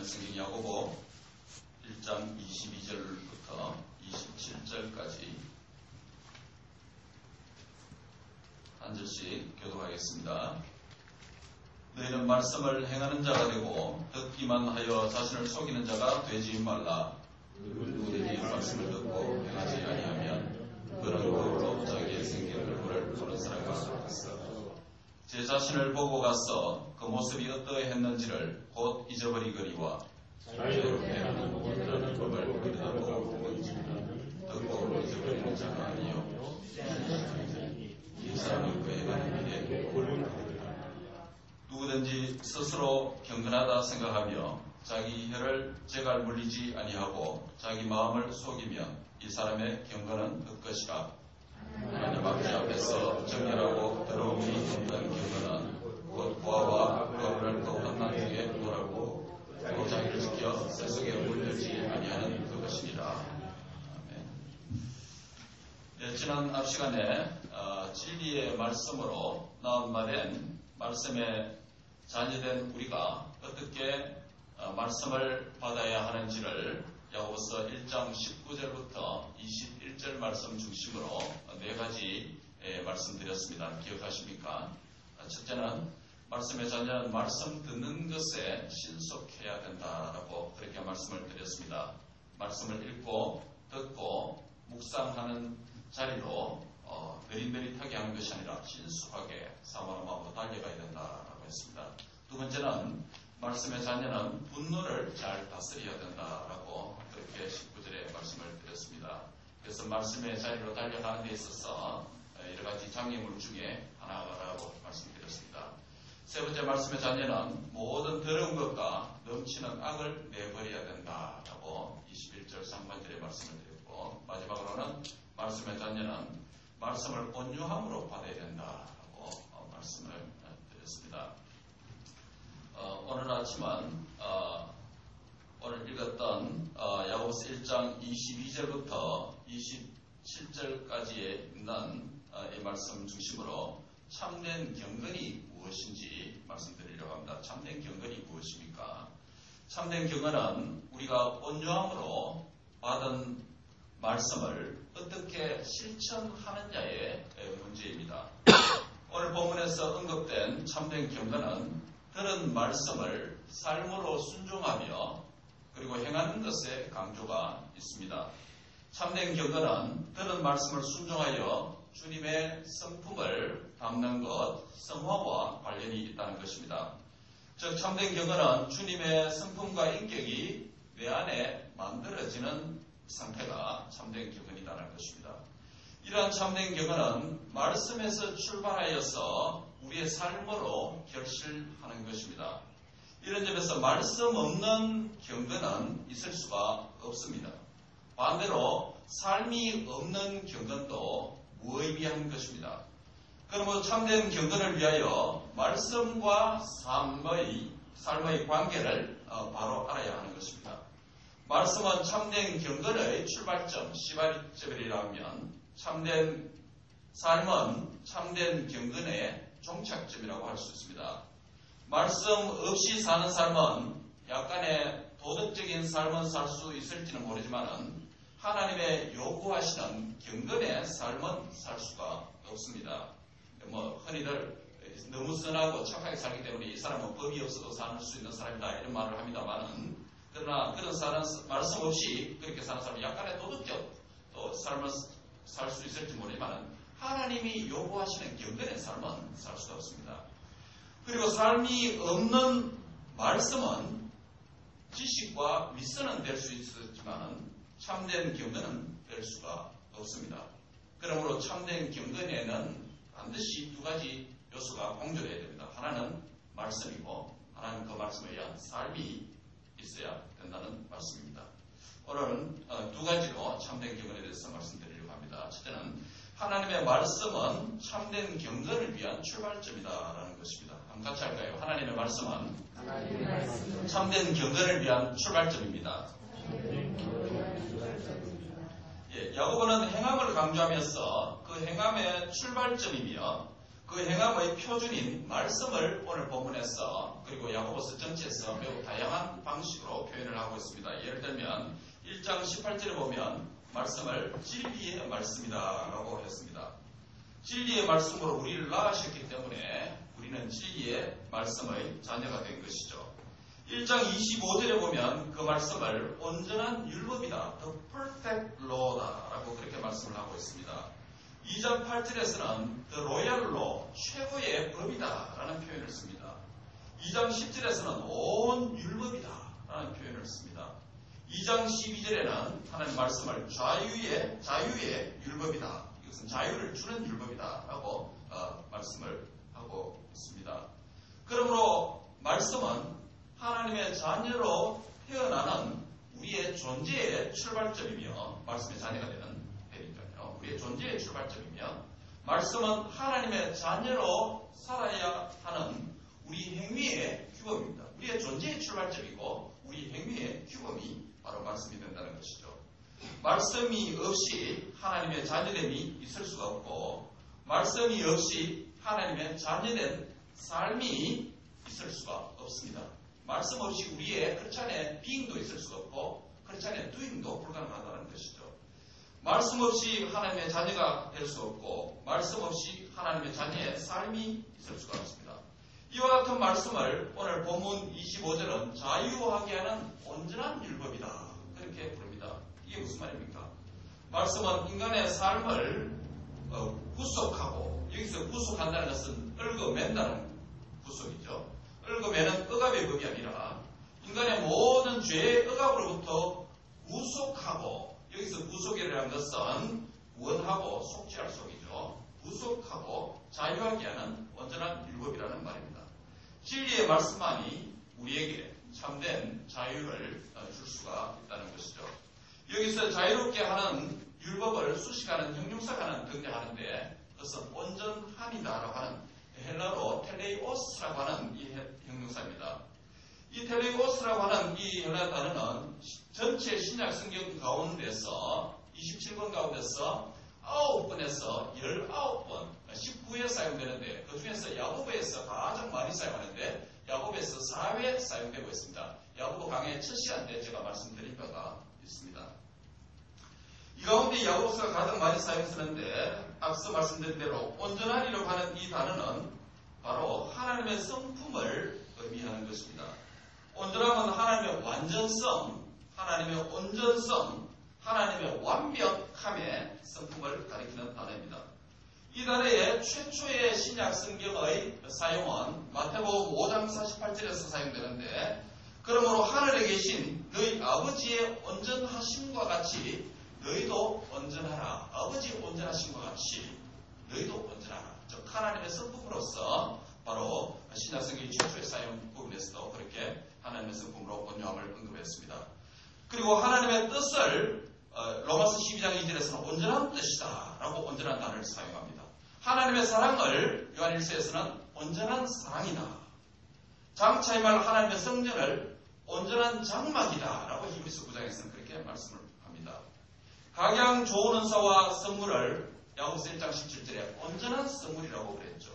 성경 야고보 1장 22절부터 27절까지 한 절씩 교독하겠습니다. 너희는 말씀을 행하는 자가 되고 듣기만 하여 자신을 속이는 자가 되지 말라. 누구든지 말씀을 듣고 행하지 아니하면 그는 거울로 자기의 생기를 보는 사람과 같았어. 제 자신을 보고 가서 그 모습이 어떠했는지를 곧 잊어버리거니와 자유롭게 하는 모든 법을 듣고 듣고 잊어버리는 자가 아니요 이 사람은 그의 가는 길에 누구든지 스스로 경건하다 생각하며 자기 혀를 제갈 물리지 아니하고 자기 마음을 속이면 이 사람의 경건은 헛것이라. 하나님 아버지 앞에서 정결하고 더러움이 없는 경건은 곧 보아와 거울을 또 한나중에 노라고 또 자기를 지켜 세속에 물들지 아니하는 그것이니라. 네, 지난 앞 시간에 진리의 말씀으로 나온말된 말씀의 자녀된 우리가 어떻게 말씀을 받아야 하는지를 야고보서 1장 19절부터 21절 말씀 중심으로 네 가지 말씀드렸습니다. 기억하십니까? 첫째는 말씀의 자녀는 말씀 듣는 것에 신속해야 된다라고 그렇게 말씀을 드렸습니다. 말씀을 읽고 듣고 묵상하는 자리로 느릿느릿하게 하는 것이 아니라 신속하게 사모하는 마음으로 달려가야 된다라고 했습니다. 두 번째는 말씀의 자녀는 분노를 잘 다스려야 된다라고 그렇게 19절에 말씀을 드렸습니다. 그래서 말씀의 자리로 달려가는 데 있어서 여러 가지 장애물 중에 하나라고 말씀드렸습니다. 세 번째 말씀의 자녀는 모든 더러운 것과 넘치는 악을 내버려야 된다라고 21절 상반절에 말씀을 드렸고, 마지막으로는 말씀의 자녀는 말씀을 온유함으로 받아야 된다라고 말씀을 드렸습니다. 오늘 아침은 오늘 읽었던 야고보서 1장 22절부터 27절까지에 있는 이 말씀 중심으로 참된 경건이 무엇인지 말씀드리려고 합니다. 참된 경건이 무엇입니까? 참된 경건은 우리가 온유함으로 받은 말씀을 어떻게 실천하느냐의 문제입니다. 오늘 본문에서 언급된 참된 경건은 들은 말씀을 삶으로 순종하며 그리고 행하는 것에 강조가 있습니다. 참된 경건은 들은 말씀을 순종하여 주님의 성품을 담는 것, 성화와 관련이 있다는 것입니다. 즉 참된 경건은 주님의 성품과 인격이 내 안에 만들어지는 상태가 참된 경건이라는 것입니다. 이러한 참된 경건은 말씀에서 출발하여서 우리의 삶으로 결실하는 것입니다. 이런 점에서 말씀 없는 경건은 있을 수가 없습니다. 반대로 삶이 없는 경건도 무의미한 것입니다. 그러므로 참된 경건을 위하여 말씀과 삶의 관계를 바로 알아야 하는 것입니다. 말씀은 참된 경건의 출발점, 시발점이라면 참된 삶은 참된 경건의 종착점이라고 할 수 있습니다. 말씀 없이 사는 삶은 약간의 도덕적인 삶은 살 수 있을지는 모르지만 하나님의 요구하시는 경건의 삶은 살 수가 없습니다. 흔히들 너무 선하고 착하게 살기 때문에 이 사람은 법이 없어도 살 수 있는 사람이다 이런 말을 합니다만은, 그러나 그런 사람 말씀 없이 그렇게 사는 사람은 약간의 도덕적 또 삶을 살 수 있을지 모르지만 하나님이 요구하시는 경건의 삶은 살 수가 없습니다. 그리고 삶이 없는 말씀은 지식과 윗선은 될 수 있었지만 참된 경건은 될 수가 없습니다. 그러므로 참된 경건에는 반드시 두 가지 요소가 공존해야 됩니다. 하나는 말씀이고 하나는 그 말씀에 의한 삶이 있어야 된다는 말씀입니다. 오늘은 두 가지로 참된 경건에 대해서 말씀드리려고 합니다. 첫째는 하나님의 말씀은 참된 경건을 위한 출발점이다라는 것입니다. 한번 같이 할까요? 하나님의 말씀은 참된 경건을 위한 출발점입니다. 야고보는 행함을 강조하면서 그 행함의 출발점이며 그 행함의 표준인 말씀을 오늘 본문에서 그리고 야고보서 전체에서 매우 다양한 방식으로 표현을 하고 있습니다. 예를 들면 1장 18절에 보면 말씀을 진리의 말씀이다 라고 했습니다. 진리의 말씀으로 우리를 낳으셨기 때문에 우리는 진리의 말씀의 자녀가 된 것이죠. 1장 25절에 보면 그 말씀을 온전한 율법이다, the perfect law다 라고 그렇게 말씀을 하고 있습니다. 2장 8절에서는 the royal law, 최고의 법이다 라는 표현을 씁니다. 2장 10절에서는 온 율법이다 라는 표현을 씁니다. 2장 12절에는 하나님 말씀을 자유의 율법이다, 이것은 자유를 주는 율법이다 라고 말씀을 하고 있습니다. 그러므로 말씀은 하나님의 자녀로 태어나는 우리의 존재의 출발점이며, 말씀의 자녀가 되는 되니까요. 우리의 존재의 출발점이며, 말씀은 하나님의 자녀로 살아야 하는 우리 행위의 규범입니다. 우리의 존재의 출발점이고 우리 행위의 규범이 바로 말씀이 된다는 것이죠. 말씀이 없이 하나님의 자녀됨이 있을 수가 없고, 말씀이 없이 하나님의 자녀된 삶이 있을 수가 없습니다. 말씀 없이 우리의 크리스찬의 being도 있을 수가 없고 크리스찬의 doing도 불가능하다는 것이죠. 말씀 없이 하나님의 자녀가 될 수 없고 말씀 없이 하나님의 자녀의 삶이 있을 수가 없습니다. 이와 같은 말씀을 오늘 본문 25절은 자유하게 하는 온전한 율법이다 그렇게 부릅니다. 이게 무슨 말입니까? 말씀은 인간의 삶을 구속하고, 여기서 구속한다는 것은 얽어맨다는 구속이죠. 얽어매는 억압의 법이 아니라 인간의 모든 죄의 억압으로부터 구속하고, 여기서 구속이라는 것은 구원하고 속죄할 속이죠. 구속하고 자유하게 하는 온전한 율법이라는 말입니다. 진리의 말씀만이 우리에게 참된 자유를 줄 수가 있다는 것이죠. 여기서 자유롭게 하는 율법을 수식하는 형용사가 등장하는데 그것은 온전함이다라고 하는 헬라로 텔레이오스라고 하는 이 형용사입니다. 이 텔레이오스라고 하는 이 헬라 단어는 전체 신약 성경 가운데서 27권 가운데서 9번에서 19번, 19회 사용되는데 그 중에서 야고보에서 가장 많이 사용하는데 야고보에서 4회 사용되고 있습니다. 야고보 강의 첫 시간 때 제가 말씀드린 바가 있습니다. 이 가운데 야고보서가 가장 많이 사용되는데 앞서 말씀드린 대로 온전하리라고 하는 이 단어는 바로 하나님의 성품을 의미하는 것입니다. 온전함은 하나님의 완전성, 하나님의 온전성, 하나님의 완벽함의 성품을 가리키는 단어입니다. 이 단어의 최초의 신약 성경의 사용은 마태복음 5장 48절에서 사용되는데, 그러므로 하늘에 계신 너희 아버지의 온전하심과 같이 너희도 온전하라. 아버지의 온전하심과 같이 너희도 온전하라. 즉 하나님의 성품으로서 바로 신약 성경 최초의 사용 부분에서도 그렇게 하나님의 성품으로 온유함을 언급했습니다. 그리고 하나님의 뜻을 로마서 12장 2절에서는 온전한 뜻이다 라고 온전한 단어를 사용합니다. 하나님의 사랑을 요한 1서에서는 온전한 사랑이다. 장차의 말 하나님의 성전을 온전한 장막이다 라고 히브리서 9장에서는 그렇게 말씀을 합니다. 각양 좋은 은사와 선물을 야고보서 1장 17절에 온전한 선물이라고 그랬죠.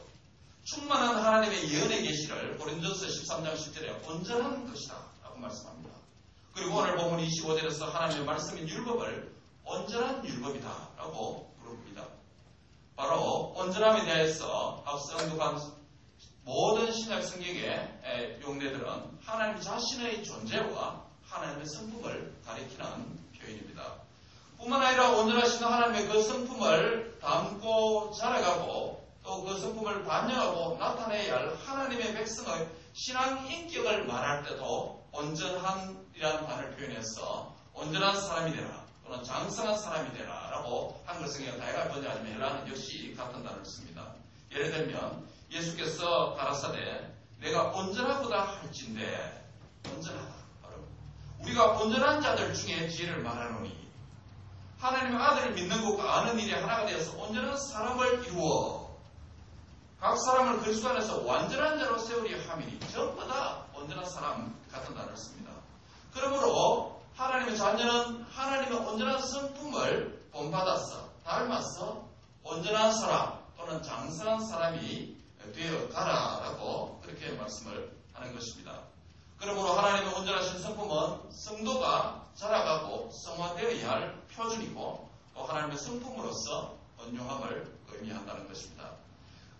충만한 하나님의 예언의 계시를 고린도서 13장 10절에 온전한 것이다 라고 말씀합니다. 그리고 오늘 본문 25절에서 하나님의 말씀인 율법을 온전한 율법이다 라고 부릅니다. 바로 온전함에 대해서 앞서 언급한 모든 신약 성경의 용례들은 하나님 자신의 존재와 하나님의 성품을 가리키는 표현입니다. 뿐만 아니라 온전하신 하나님의 그 성품을 담고 자라가고 또 그 성품을 반영하고 나타내야 할 하나님의 백성의 신앙 인격을 말할 때도 온전한이라는 단어를 표현해서 온전한 사람이 되라 또는 장성한 사람이 되라 라고 한글 성경에 다양하게 번역하지만 헬라는 역시 같은 단어를 씁니다. 예를 들면 예수께서 가라사대 내가 온전하고다 할진대 온전하다. 바로 우리가 온전한 자들 중에 지혜를 말하노니 하나님의 아들을 믿는 것과 아는 일이 하나가 되어서 온전한 사람을 이루어 각 사람을 그리스도 안에서 완전한 자로 세우려 함이니 전부 다 온전한 사람 같은 단어를 씁니다. 그러므로 하나님의 자녀는 하나님의 온전한 성품을 본받아서 닮아서 온전한 사람 또는 장성한 사람이 되어 가라라고 그렇게 말씀을 하는 것입니다. 그러므로 하나님의 온전하신 성품은 성도가 자라가고 성화되어야 할 표준이고 또 하나님의 성품으로서 온유함을 의미한다는 것입니다.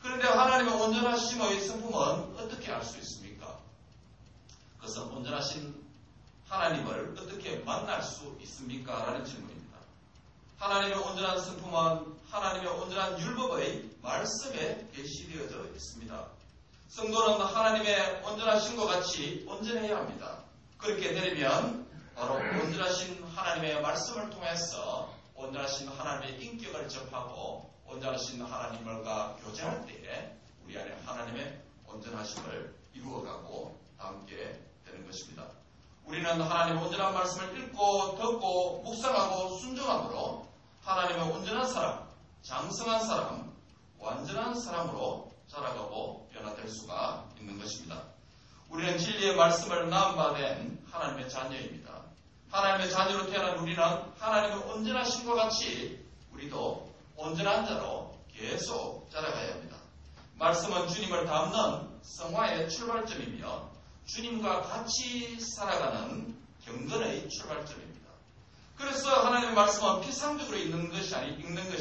그런데 하나님의 온전하심의 성품은 어떻게 알 수 있습니까? 그것은 온전하신 하나님을 어떻게 만날 수 있습니까? 라는 질문입니다. 하나님의 온전한 성품은 하나님의 온전한 율법의 말씀에 계시되어져 있습니다. 성도는 하나님의 온전하신 것 같이 온전해야 합니다. 그렇게 되려면 바로 온전하신 하나님의 말씀을 통해서 온전하신 하나님의 인격을 접하고 온전하신 하나님과 교제할 때에 우리 안에 하나님의 온전하심을 이루어가고 담게 되는 것입니다. 우리는 하나님의 온전한 말씀을 읽고 듣고 묵상하고 순종함으로 하나님의 온전한 사람, 장성한 사람, 완전한 사람으로 자라가고 변화될 수가 있는 것입니다. 우리는 진리의 말씀을 낳음받은 하나님의 자녀입니다. 하나님의 자녀로 태어난 우리는 하나님의 온전하심과 같이 우리도 온전한 자로 계속 자라가야 합니다. 말씀은 주님을 닮는 성화의 출발점이며 주님과 같이 살아가는 경건의 출발점입니다. 그래서 하나님의 말씀은 피상적으로 읽는 것이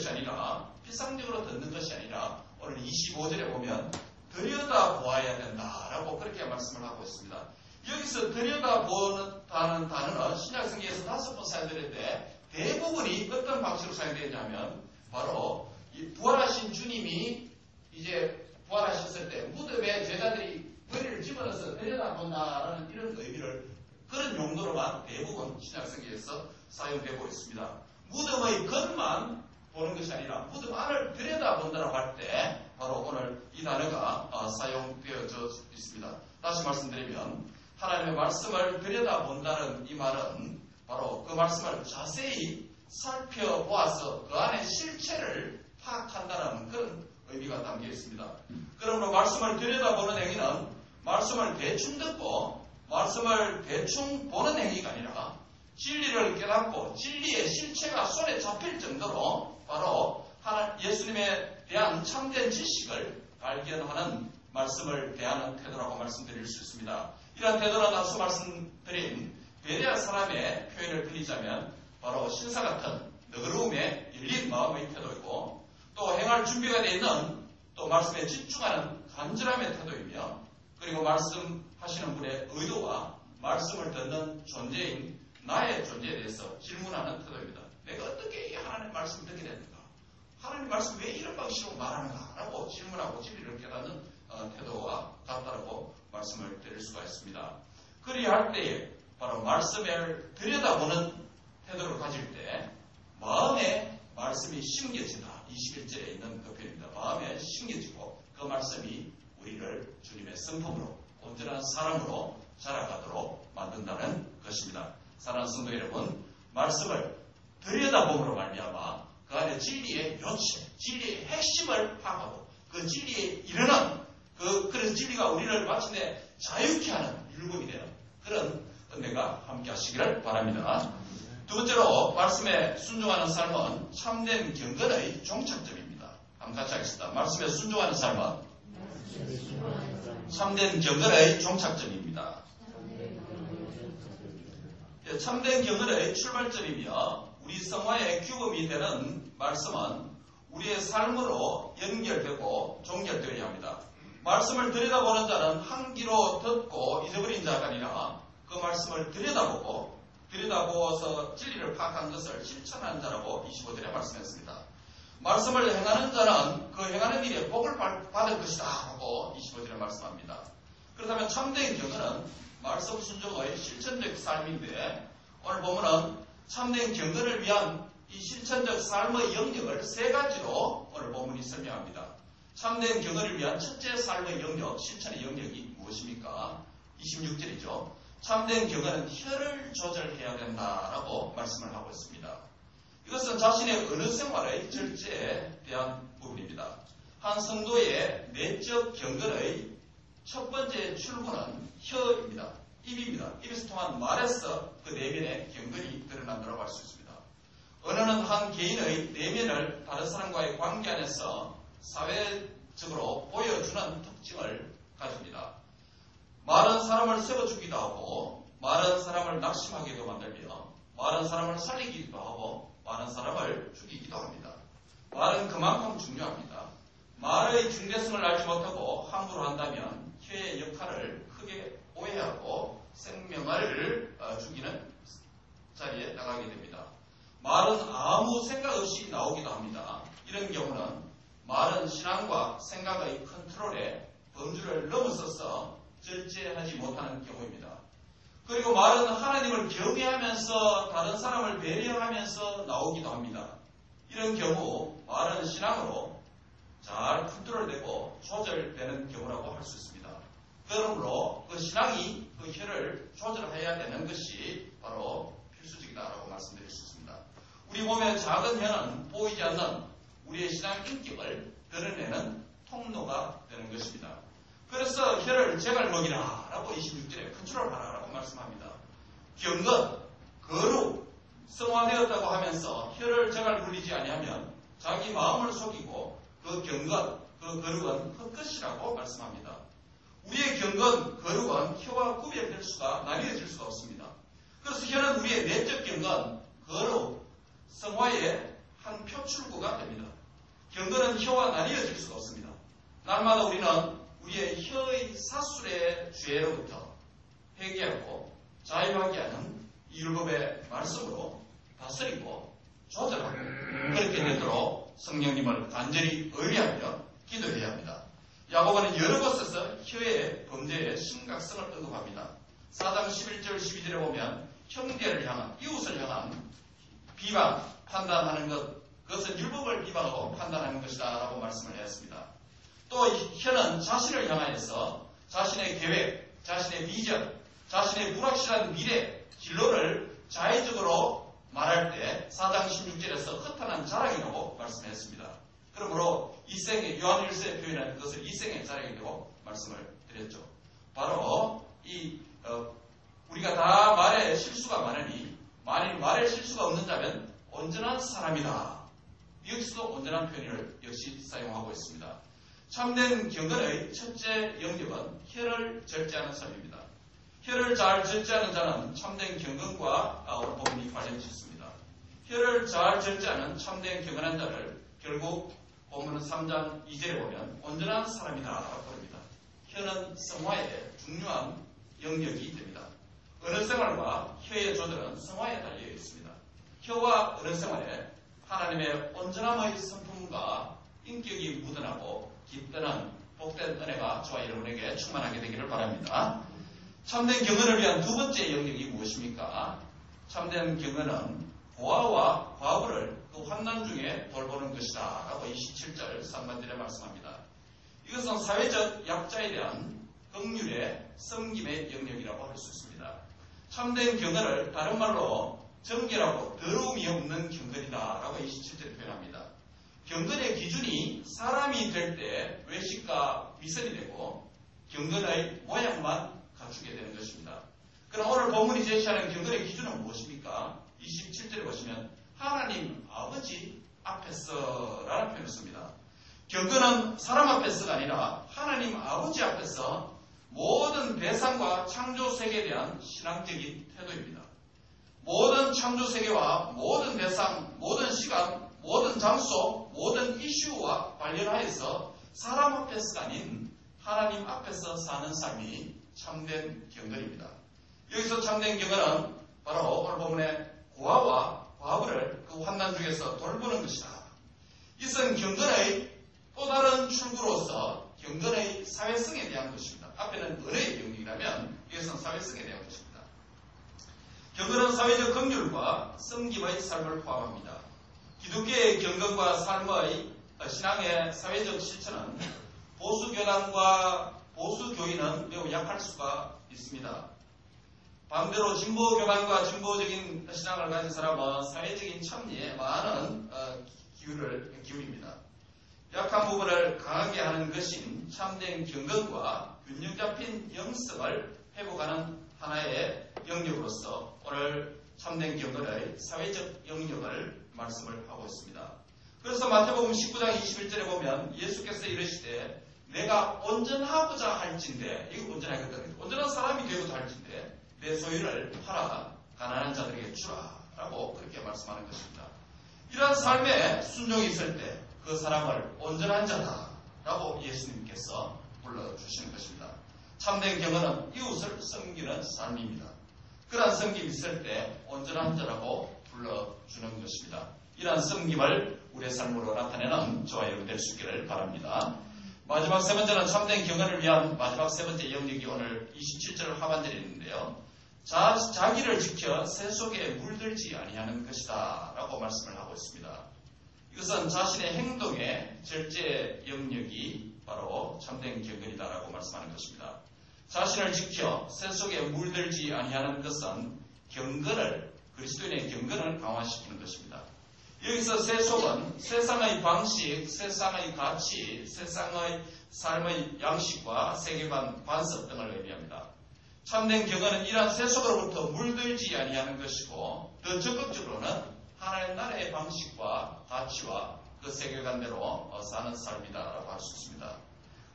아니라 피상적으로 듣는 것이 아니라 오늘 25절에 보면 들여다보아야 된다라고 그렇게 말씀을 하고 있습니다. 여기서 들여다보는 단어는 신약성경에서 5번 사용되는데 대부분이 어떤 방식으로 사용되냐면 바로 이 부활하신 주님이 이제 부활하셨을 때 무덤에 제자들이 머리를 집어넣어서 들여다본다라는 이런 의미를 그런 용도로만 대부분 신약성경에서 사용되고 있습니다. 무덤의 겉만 보는 것이 아니라 무덤 안을 들여다본다라고 할 때 바로 오늘 이 단어가 사용되어져 있습니다. 다시 말씀드리면 하나님의 말씀을 들여다본다는 이 말은 바로 그 말씀을 자세히 살펴보아서 그 안의 실체를 파악한다는 그런 의미가 담겨 있습니다. 그러므로 말씀을 들여다보는 행위는 말씀을 대충 듣고 말씀을 대충 보는 행위가 아니라 진리를 깨닫고 진리의 실체가 손에 잡힐 정도로 바로 예수님에 대한 참된 지식을 발견하는 말씀을 대하는 태도라고 말씀드릴 수 있습니다. 이런 태도는 앞서 말씀드린 베레아 사람의 표현을 빌리자면 바로 신사 같은 너그러움에 열린 마음의 태도이고 또 행할 준비가 되어 있는 또 말씀에 집중하는 간절함의 태도이며 그리고 말씀하시는 분의 의도와 말씀을 듣는 존재인 나의 존재에 대해서 질문하는 태도입니다. 내가 어떻게 이 하나님의 말씀을 듣게 됐는가? 하나님 말씀 왜 이런 방식으로 말하는가? 라고 질문하고 진리를 깨닫는 태도와 같다라고 말씀을 드릴 수가 있습니다. 그리할 때에 바로 말씀을 들여다보는 태도를 가질 때 마음에 말씀이 심겨진다. 21절에 있는 그 표현입니다. 마음에 심겨지고 그 말씀이 우리를 주님의 성품으로 온전한 사람으로 자라가도록 만든다는 것입니다. 사랑하는 성도 여러분, 말씀을 들여다봄으로 말미암아 그 안에 진리의 요체, 진리의 핵심을 파악하고 그 진리에 이르는 그런 진리가 우리를 마침내 자유케 하는 율법이 되는 그런 은혜가 함께 하시기를 바랍니다. 두 번째로 말씀에 순종하는 삶은 참된 경건의 종착점입니다. 한번 같이 하겠습니다. 말씀에 순종하는 삶은 참된 경건의 종착점입니다. 참된 경건의 출발점이며 우리 성화의 규범이 되는 말씀은 우리의 삶으로 연결되고 종결되어야 합니다. 말씀을 들여다보는 자는 한 귀로 듣고 잊어버린 자가 아니라 그 말씀을 들여다보아서 진리를 파악한 것을 실천하는 자라고 25절에 말씀했습니다. 말씀을 행하는 자는 그 행하는 일에 복을 받을 것이다 하고 25절에 말씀합니다. 그렇다면 참된 경건은 말씀 순종의 실천적 삶인데 오늘 보면은 참된 경건을 위한 이 실천적 삶의 영역을 세 가지로 오늘 본문이 설명합니다. 참된 경건을 위한 첫째 삶의 영역, 실천의 영역이 무엇입니까? 26절이죠. 참된 경건은 혀를 조절해야 된다라고 말씀을 하고 있습니다. 이것은 자신의 어느 생활의 절제에 대한 부분입니다. 한 성도의 내적 경건의 첫 번째 출구는 혀입니다. 입입니다. 입에서 통한 말에서 그 내면의 경건이 드러난다고 할 수 있습니다. 언어는 한 개인의 내면을 다른 사람과의 관계 안에서 사회적으로 보여주는 특징을 가집니다. 말은 사람을 세워주기도 하고 말은 사람을 낙심하게도 만들며 말은 사람을 살리기도 하고 말은 사람을 죽이기도 합니다. 말은 그만큼 중요합니다. 말의 중대성을 알지 못하고 함부로 한다면 혀의 역할을 크게 오해하고 생명을 죽이는 자리에 나가게 됩니다. 말은 아무 생각 없이 나오기도 합니다. 이런 경우는 말은 신앙과 생각의 컨트롤에 범주를 넘어서서 절제하지 못하는 경우입니다. 그리고 말은 하나님을 경외하면서 다른 사람을 배려하면서 나오기도 합니다. 이런 경우 말은 신앙으로 잘 컨트롤되고 조절되는 경우라고 할 수 있습니다. 그러므로 그 신앙이 그 혀를 조절해야 되는 것이 바로 필수적이다라고 말씀드릴 수 있습니다. 우리 몸의 작은 혀는 보이지 않는 우리의 신앙 인격을 드러내는 통로가 되는 것입니다. 그래서 혀를 쟁을 먹이라 라고 26절에 컨트롤하라 라고 말씀합니다. 경건, 거룩, 성화되었다고 하면서 혀를 쟁을 물리지 아니하면 자기 마음을 속이고 그 경건, 그 거룩은 헛것이라고 말씀합니다. 우리의 경건, 거룩은 혀와 구별될 수가 나뉘어질 수가 없습니다. 그래서 혀는 우리의 내적 경건, 거룩, 성화의 한 표출구가 됩니다. 경건은 혀와 나뉘어질 수가 없습니다. 날마다 우리는 우리의 혀의 사술의 죄로부터 회개하고 자유하게 하는 이 율법의 말씀으로 다스리고 조절하고 그렇게 되도록 성령님을 간절히 의뢰하며 기도해야 합니다. 야고보는 여러 곳에서 혀의 범죄의 심각성을 언급합니다. 4장 11절 12절에 보면 형제를 향한 이웃을 향한 비방, 판단하는 것, 그것은 율법을 비방하고 판단하는 것이다 라고 말씀을 하였습니다. 또 혀는 자신을 향하여서 자신의 계획, 자신의 비전, 자신의 불확실한 미래, 진로를 자의적으로 말할 때 4장 16절에서 허탄한 자랑이라고 말씀했습니다. 그러므로 이생의 요한 1서에 표현한 그것을 이생의 자랑이라고 말씀을 드렸죠. 바로 우리가 다 말에 실수가 많으니 만일 말에 실수가 없는 자면 온전한 사람이다. 여기서도 온전한 표현을 역시 사용하고 있습니다. 참된 경건의 첫째 영역은 혀를 절제하는 삶입니다. 혀를 잘 절제하는 자는 참된 경건과 오늘 본문이 관련이 있습니다. 혀를 잘 절제하는 참된 경건한 자를 결국 본문 3장 2절에 보면 온전한 사람이다라고 부릅니다. 혀는 성화의 중요한 영역이 됩니다. 언어생활과 혀의 조절은 성화에 달려 있습니다. 혀와 언어생활에 하나님의 온전함의 성품과 인격이 묻어나고 깃드는 복된 은혜가 저와 여러분에게 충만하게 되기를 바랍니다. 참된 경건을 위한 두 번째 영역이 무엇입니까? 참된 경건은 고아와 과부를 그 환난 중에 돌보는 것이다 라고 27절 3번절에 말씀합니다. 이것은 사회적 약자에 대한 긍휼의 섬김의 영역이라고 할 수 있습니다. 참된 경건을 다른 말로 정결하고 더러움이 없는 경건이다 라고 27절에 표현합니다. 경건의 기준이 사람이 될 때 외식과 위선이 되고 경건의 모양만 갖추게 되는 것입니다. 그럼 오늘 본문이 제시하는 경건의 기준은 무엇입니까? 27절에 보시면 하나님 아버지 앞에서라는 표현을 씁니다. 경건은 사람 앞에서가 아니라 하나님 아버지 앞에서 모든 대상과 창조세계에 대한 신앙적인 태도입니다. 모든 창조세계와 모든 대상, 모든 시간, 모든 장소, 모든 이슈와 관련하여서 사람 앞에서가 아닌 하나님 앞에서 사는 삶이 참된 경건입니다. 여기서 참된 경건은 바로 오늘 본문의 고아와 과부를 그 환난 중에서 돌보는 것이다. 이것은 경건의 또 다른 출구로서 경건의 사회성에 대한 것입니다. 앞에는 은혜의 영역이라면 이것은 사회성에 대한 것입니다. 경건은 사회적 긍휼과 섬김의 삶을 포함합니다. 기독교의 경건과 삶의 신앙의 사회적 실천은 보수교단과 보수교인은 매우 약할 수가 있습니다. 반대로 진보교단과 진보적인 신앙을 가진 사람은 사회적인 참여에 많은 기울을 기울입니다. 약한 부분을 강하게 하는 것인 참된 경건과 균형 잡힌 영성을 회복하는 하나의 영역으로서 오늘 참된 경건의 사회적 영역을 말씀을 하고 있습니다. 그래서 마태복음 19장 21절에 보면 예수께서 이르시되 내가 온전하고자 할진대, 이거 온전하겠다는 거죠. 온전한 사람이 되고자 할진대 내 소유를 팔아 가난한 자들에게 주라 라고 그렇게 말씀하는 것입니다. 이러한 삶에 순종이 있을 때 그 사람을 온전한 자다 라고 예수님께서 불러주시는 것입니다. 참된 경건은 이웃을 섬기는 삶입니다. 그러한 섬김이 있을 때 온전한 자라고 불러주는 것입니다. 이러한 섬김을 우리의 삶으로 나타내는 저와 여러분 될 수 있기를 바랍니다. 마지막 세 번째는 참된 경건을 위한 마지막 세 번째 영역이 오늘 27절 하반절에 있는데요. 자기를 지켜 새 속에 물들지 아니하는 것이다 라고 말씀을 하고 있습니다. 이것은 자신의 행동의 절제 영역이 바로 참된 경건이다라고 말씀하는 것입니다. 자신을 지켜 새 속에 물들지 아니하는 것은 그리스도인의 경건을 강화시키는 것입니다. 여기서 새 속은 세상의 방식, 세상의 가치, 세상의 삶의 양식과 세계관, 관습 등을 의미합니다. 참된 경건은 이러한 새 속으로부터 물들지 아니하는 것이고 더 적극적으로는 하나님 나라의 방식과 가치와 그 세계관대로 사는 삶이다라고 할 수 있습니다.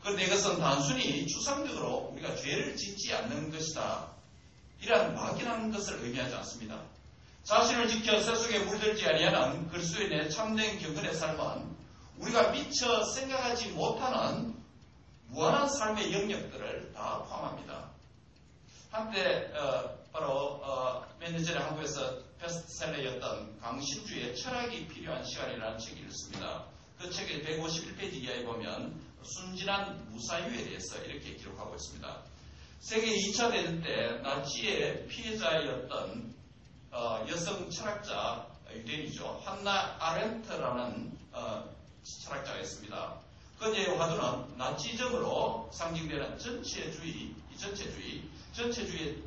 그런데 이것은 단순히 추상적으로 우리가 죄를 짓지 않는 것이다, 이러한 막연한 것을 의미하지 않습니다. 자신을 지켜 새 속에 물들지 아니하는 그리스도인의 참된 경건의 삶은 우리가 미처 생각하지 못하는 무한한 삶의 영역들을 다 포함합니다. 한때 바로 몇 년 전에 한국에서 베스트셀러였던 강신주의 철학이 필요한 시간이라는 책이 있습니다. 그 책의 151페이지 이하에 보면 순진한 무사유에 대해서 이렇게 기록하고 있습니다. 세계 2차 대전 때 나치의 피해자였던 여성 철학자 유대인이죠. 한나 아렌트라는 철학자가 있습니다. 그녀의 화두는 나치즘으로 상징되는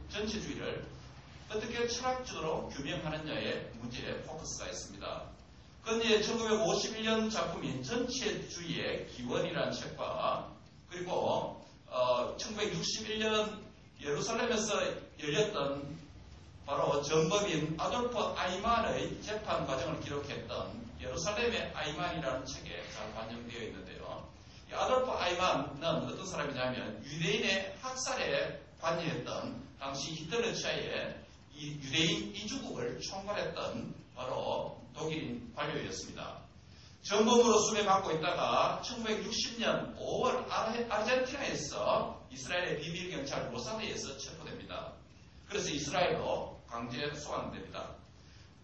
전체주의를 어떻게 철학적으로 규명하느냐의 문제에 포커스가 있습니다. 그녀의 1951년 작품인 전체주의의 기원이라는 책과 그리고 1961년 예루살렘에서 열렸던 바로 전범인 아돌프 아이만의 재판 과정을 기록했던 예루살렘의 아이만이라는 책에 잘 반영되어 있는데요. 이 아돌프 아이만은 어떤 사람이냐면 유대인의 학살에 관여했던 당시 히틀러 치하에 유대인 이주국을 총괄했던 바로 독일인 관료였습니다. 전범으로 수배받고 있다가 1960년 5월 아르헨티나에서 이스라엘의 비밀경찰 모사드에 의해서 체포됩니다. 그래서 이스라엘로 강제 소환됩니다.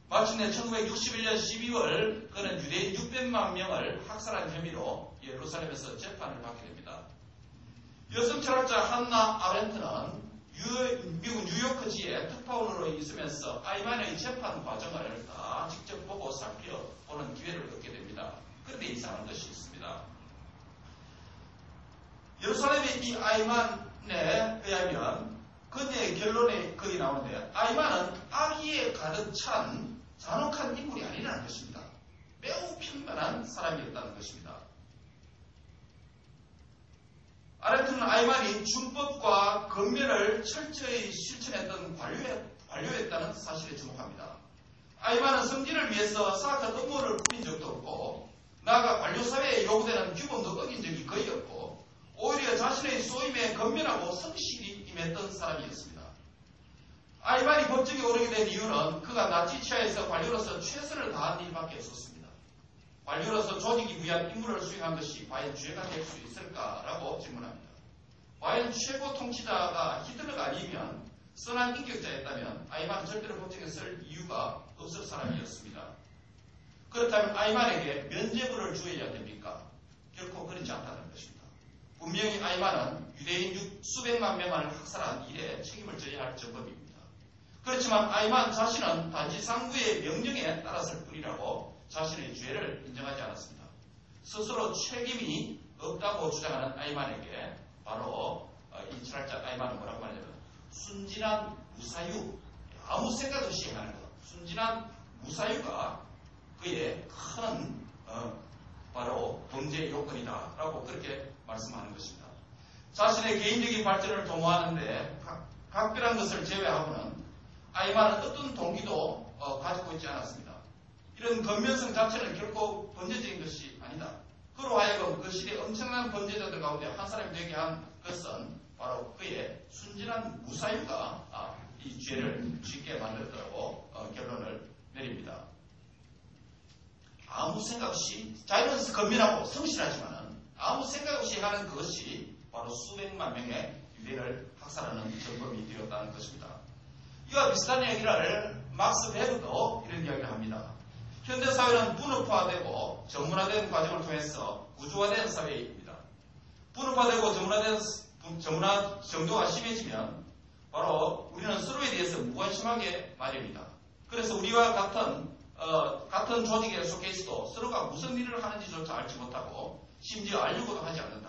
마침내 1961년 12월 그는 유대인 600만 명을 학살한 혐의로 예루살렘에서 재판을 받게 됩니다. 여성 철학자 한나 아렌트는 미국 뉴요크지에 특파원으로 있으면서 아이만의 재판 과정을 다 직접 보고 살펴보는 기회를 얻게 됩니다. 그런데 이상한 것이 있습니다. 예루살렘의 이 아이만에 의하면 그녀의 결론에 거기 나오는데 아이만은 악의에 가득 찬 잔혹한 인물이 아니라는 것입니다. 매우 평범한 사람이었다는 것입니다. 아렌트는 아이만이 준법과 검면을 철저히 실천했던 관료였다는 사실에 주목합니다. 아이만은 성진을 위해서 사악한 음모를 꾸민 적도 없고 나아가 관료사회에 요구되는 규범도 어긴 적이 거의 없고 오히려 자신의 소임에 검면하고 성실히 임했던 사람이었습니다. 아이만이 법정에 오르게 된 이유는 그가 나치 치하에서 관료로서 최선을 다한 일밖에 없었습니다. 관료로서 조직이 위한 임무를 수행한 것이 과연 죄가 될 수 있을까라고 질문합니다. 과연 최고 통치자가 히틀러가 아니면 선한 인격자였다면 아이만은 절대로 법정에 설 이유가 없을 사람이었습니다. 그렇다면 아이만에게 면죄부를 주어야 됩니까? 결코 그렇지 않다는 것입니다. 분명히 아이만은 유대인 수백만 명을 학살한 일에 책임을 져야 할 전범입니다. 그렇지만 아이만 자신은 단지 상부의 명령에 따랐을 뿐이라고 자신의 죄를 인정하지 않았습니다. 스스로 책임이 없다고 주장하는 아이만에게 바로 이 철학자 아이만은 뭐라고 말하냐면 순진한 무사유, 아무 생각 없이 행하는 것, 순진한 무사유가 그의 큰 바로 범죄 요건이다 라고 그렇게 말씀하는 것입니다. 자신의 개인적인 발전을 도모하는데 각별한 것을 제외하고는 아이만은 어떤 동기도 가지고 있지 않았습니다. 이런 건면성 자체는 결코 번제적인 것이 아니다. 그로 하여금 그 시대의 엄청난 번제자들 가운데 한 사람이 되게 한 것은 바로 그의 순진한 무사유가 이 죄를 짓게 만들었다고 결론을 내립니다. 아무 생각 없이 자기는 건면하고 성실하지만 아무 생각 없이 하는 그것이 바로 수백만 명의 유대인을 학살하는 전범이 되었다는 것입니다. 이와 비슷한 이야기를 막스 베르도 이런 이야기를 합니다. 현대사회는 분업화되고 전문화된 과정을 통해서 구조화된 사회입니다. 분업화되고 전문화 정도가 심해지면 바로 우리는 서로에 대해서 무관심하게 마련입니다. 그래서 우리와 같은 조직에 속해 있어도 서로가 무슨 일을 하는지조차 알지 못하고 심지어 알려고도 하지 않는다.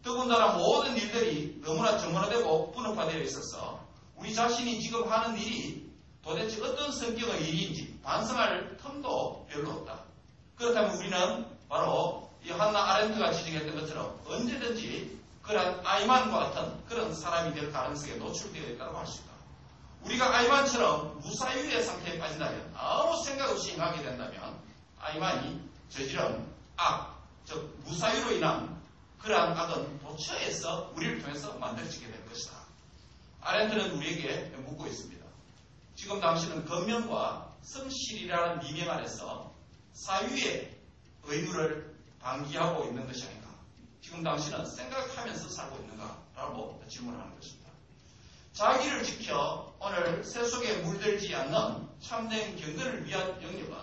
더군다나 모든 일들이 너무나 전문화되고 분업화되어 있어서 우리 자신이 지금 하는 일이 도대체 어떤 성격의 일인지 반성할 틈도 별로 없다. 그렇다면 우리는 바로 이 한나 아렌트가 지적했던 것처럼 언제든지 그런 아이만과 같은 그런 사람이 될 가능성에 노출되어 있다고 할 수 있다. 우리가 아이만처럼 무사유의 상태에 빠진다면 아무 생각 없이 행하게 된다면 아이만이 저지른 악, 즉 무사유로 인한 그러한 악은 도처에서 우리를 통해서 만들어지게 될 것이다. 아렌트는 우리에게 묻고 있습니다. 지금 당신은 건면과 성실이라는 미명 아래서 사유의 의무를 방기하고 있는 것이 아닌가? 지금 당신은 생각하면서 살고 있는가? 라고 질문하는 것입니다. 자기를 지켜 오늘 세속에 물들지 않는 참된 경건을 위한 영역은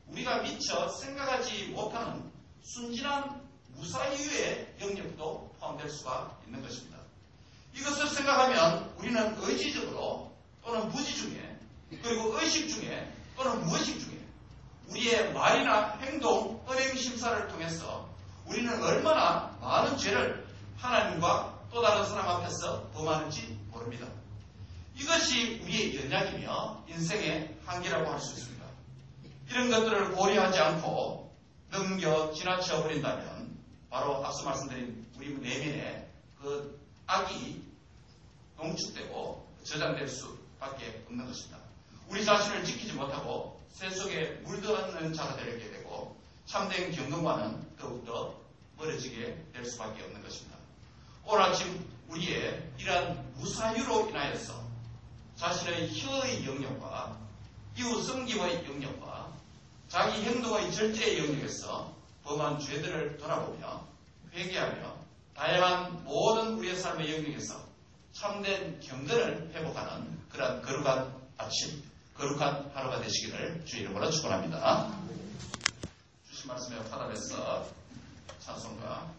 우리가 미처 생각하지 못하는 순진한 무사유의 영역도 포함될 수가 있는 것입니다. 이것을 생각하면 우리는 의지적으로 또는 무지 중에 그리고 의식 중에 또는 무의식 중에 우리의 말이나 행동, 언행 심사를 통해서 우리는 얼마나 많은 죄를 하나님과 또 다른 사람 앞에서 범하는지 모릅니다. 이것이 우리의 연약이며 인생의 한계라고 할 수 있습니다. 이런 것들을 고려하지 않고 넘겨 지나쳐 버린다면 바로 앞서 말씀드린 우리 내면에 그 악이 농축되고 저장될 수밖에 없는 것입니다. 우리 자신을 지키지 못하고 세속에 물드는 자가 되게 되고 참된 경건과는 더욱더 멀어지게 될 수밖에 없는 것입니다. 오늘 아침 우리의 이러한 무사유로 인하여서 자신의 혀의 영역과 이웃 성김의 영역과 자기 행동의 절제의 영역에서 범한 죄들을 돌아보며 회개하며 다양한 모든 우리의 삶의 영역에서 참된 경건을 회복하는 그러한 거룩한 아침, 거룩한 하루가 되시기를 주의 이름으로 축원합니다. 주신 말씀에 화답해서 찬송가